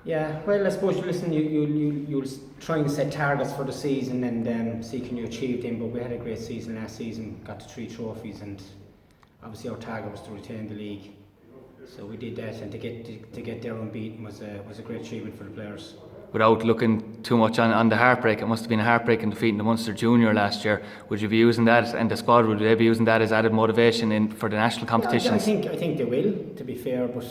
Yeah, well, I suppose you'll try and set targets for the season and see can you achieve them. But we had a great season last season, got to 3 trophies, and obviously our target was to retain the league. So we did that, and to get there unbeaten was a great achievement for the players. Without looking too much on the heartbreak, it must have been a heartbreaking defeat in the Munster Junior last year. Would you be using that, and the squad, would they be using that as added motivation for the national competitions? Yeah, I think they will, to be fair, but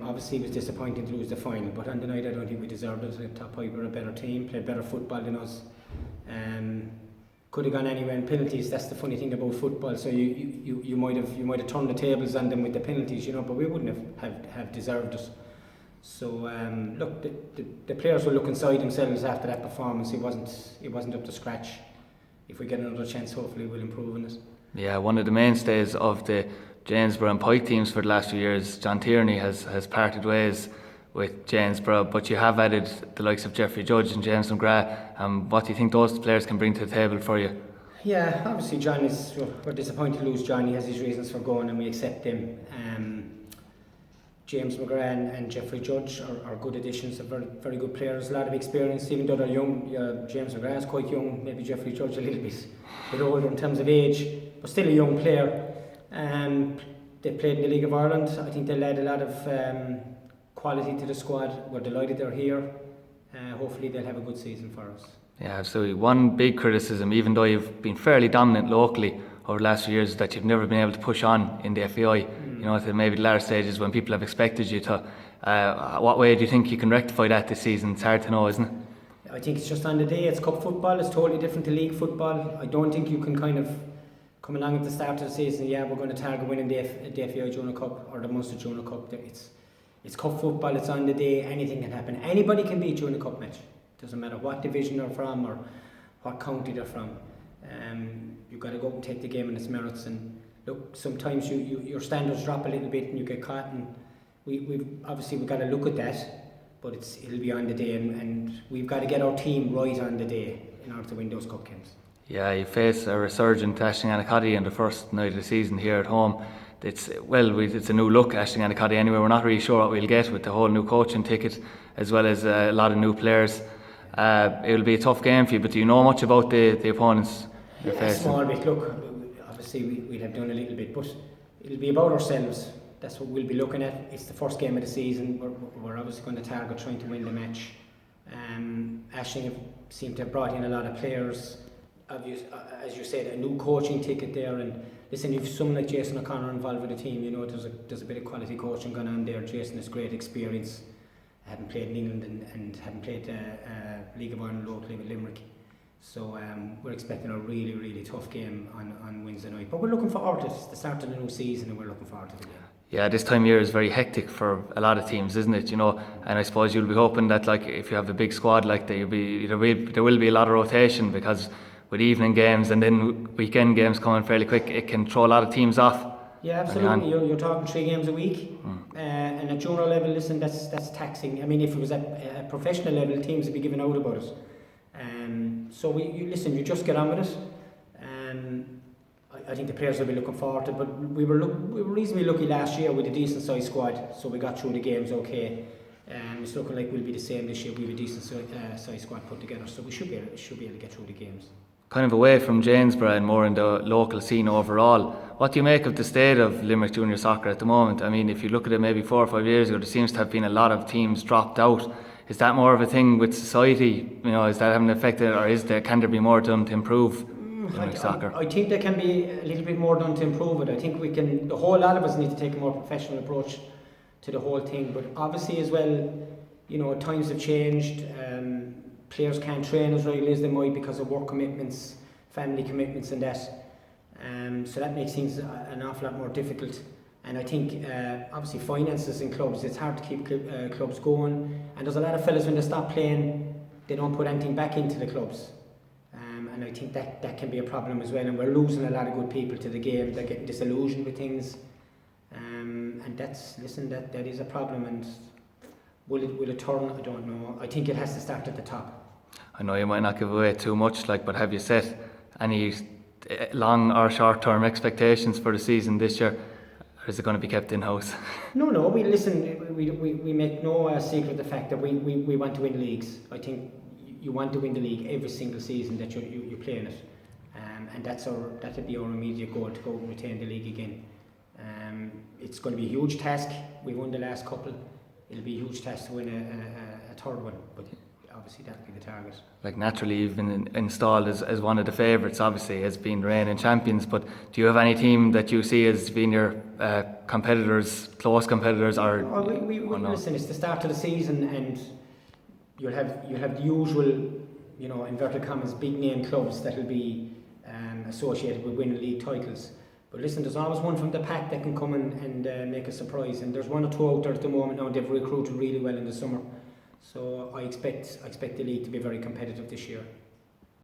obviously it was disappointing to lose the final, but on the night I don't think we deserved it. The top 5 were a better team, played better football than us. Could have gone anywhere in penalties. That's the funny thing about football. So you might have turned the tables on them with the penalties, but we wouldn't have deserved it. So look, the players will look inside themselves after that performance. It wasn't up to scratch. If we get another chance, hopefully we'll improve on it. Yeah, one of the mainstays of the Janesborough and Pike teams for the last few years, John Tierney, has parted ways with Janesborough, but you have added the likes of Jeffrey Judge and James McGrath. What do you think those players can bring to the table for you? Yeah, obviously we're disappointed to lose John. He has his reasons for going and we accept them. James McGrath and Jeffrey Judge are good additions, are very, very good players, a lot of experience, even though they're young. James McGrath is quite young, maybe Jeffrey Judge a little bit older in terms of age, but still a young player. They played in the League of Ireland. I think they'll add a lot of quality to the squad. We're delighted they're here. Hopefully they'll have a good season for us. Yeah, absolutely. One big criticism, even though you've been fairly dominant locally over the last few years, is that you've never been able to push on in the FAI. To maybe the latter stages when people have expected you to. What way do you think you can rectify that this season? It's hard to know, isn't it? I think it's just on the day. It's cup football. It's totally different to league football. I don't think you can kind of come along at the start of the season. Yeah, we're going to target winning the FAI Junior Cup or the Munster Junior Cup. It's cup football. It's on the day. Anything can happen. Anybody can beat you in a cup match. Doesn't matter what division they're from or what county they're from. You've got to go up and take the game on its merits. And look, sometimes your standards drop a little bit and you get caught. And we've got to look at that, but it'll be on the day, and we've got to get our team right on the day in order to win those cup games. Yeah, you face a resurgent Ashling Anacotty in the first night of the season here at home. It's a new look, Ashling Anacotty. Anyway, we're not really sure what we'll get with the whole new coaching ticket, as well as a lot of new players. It'll be a tough game for you, but do you know much about the opponents you're facing? A small bit. Look, obviously we'll have done a little bit, but it'll be about ourselves. That's what we'll be looking at. It's the first game of the season. We're obviously going to target trying to win the match. Ashling seem to have brought in a lot of players. As you said, a new coaching ticket there, and listen, if someone like Jason O'Connor involved with the team, there's a bit of quality coaching going on there. Jason has great experience, having played in England and having played League of Ireland locally with Limerick. So we're expecting a really, really tough game on Wednesday night. But we're looking forward to it. It's the start of the new season and we're looking forward to the game. Yeah, this time of year is very hectic for a lot of teams, isn't it? And I suppose you'll be hoping that, like, if you have a big squad like that, there will be a lot of rotation, because with evening games and then weekend games coming fairly quick, it can throw a lot of teams off. Yeah, absolutely. You're talking 3 games a week, and at junior level, listen, that's taxing. I mean, if it was at professional level, teams would be giving out about it. So you just get on with it. I think the players will be looking forward to it, but we were reasonably lucky last year with a decent sized squad, so we got through the games okay. It's looking like we'll be the same this year. We have a decent sized squad put together, so we should be able to get through the games. Kind of away from Janesborough and more in the local scene overall, what do you make of the state of Limerick Junior Soccer at the moment? I mean, if you look at it maybe 4 or 5 years ago, there seems to have been a lot of teams dropped out. Is that more of a thing with society? Is that having an effect, or can there be more done to improve Limerick soccer? I think there can be a little bit more done to improve it. I think the whole lot of us need to take a more professional approach to the whole thing. But obviously as well, times have changed. Players can't train as regularly as they might because of work commitments, family commitments and that. So that makes things an awful lot more difficult. And I think obviously finances in clubs, it's hard to keep clubs going. And there's a lot of fellas, when they stop playing, they don't put anything back into the clubs. And I think that can be a problem as well. And we're losing a lot of good people to the game. They're getting disillusioned with things. And that is a problem. And will it turn? I don't know. I think it has to start at the top. I know you might not give away too much, but have you set any long or short term expectations for the season this year? Or is it going to be kept in-house? No. We listen. We make no secret of the fact that we want to win leagues. I think you want to win the league every single season that you play in it, and that'll be our immediate goal, to go and retain the league again. It's going to be a huge task. We won the last couple. It'll be a huge task to win a third one, but obviously that'll be the target. Like, naturally you've been installed as one of the favourites, obviously, as being reigning champions, but do you have any team that you see as being your competitors, close competitors, or no? Listen, it's the start of the season, and you'll have the usual, inverted commas, big name clubs that will be associated with winning league titles. But listen, there's always one from the pack that can come and make a surprise, and there's one or two out there at the moment now. They've recruited really well in the summer, so I expect the league to be very competitive this year.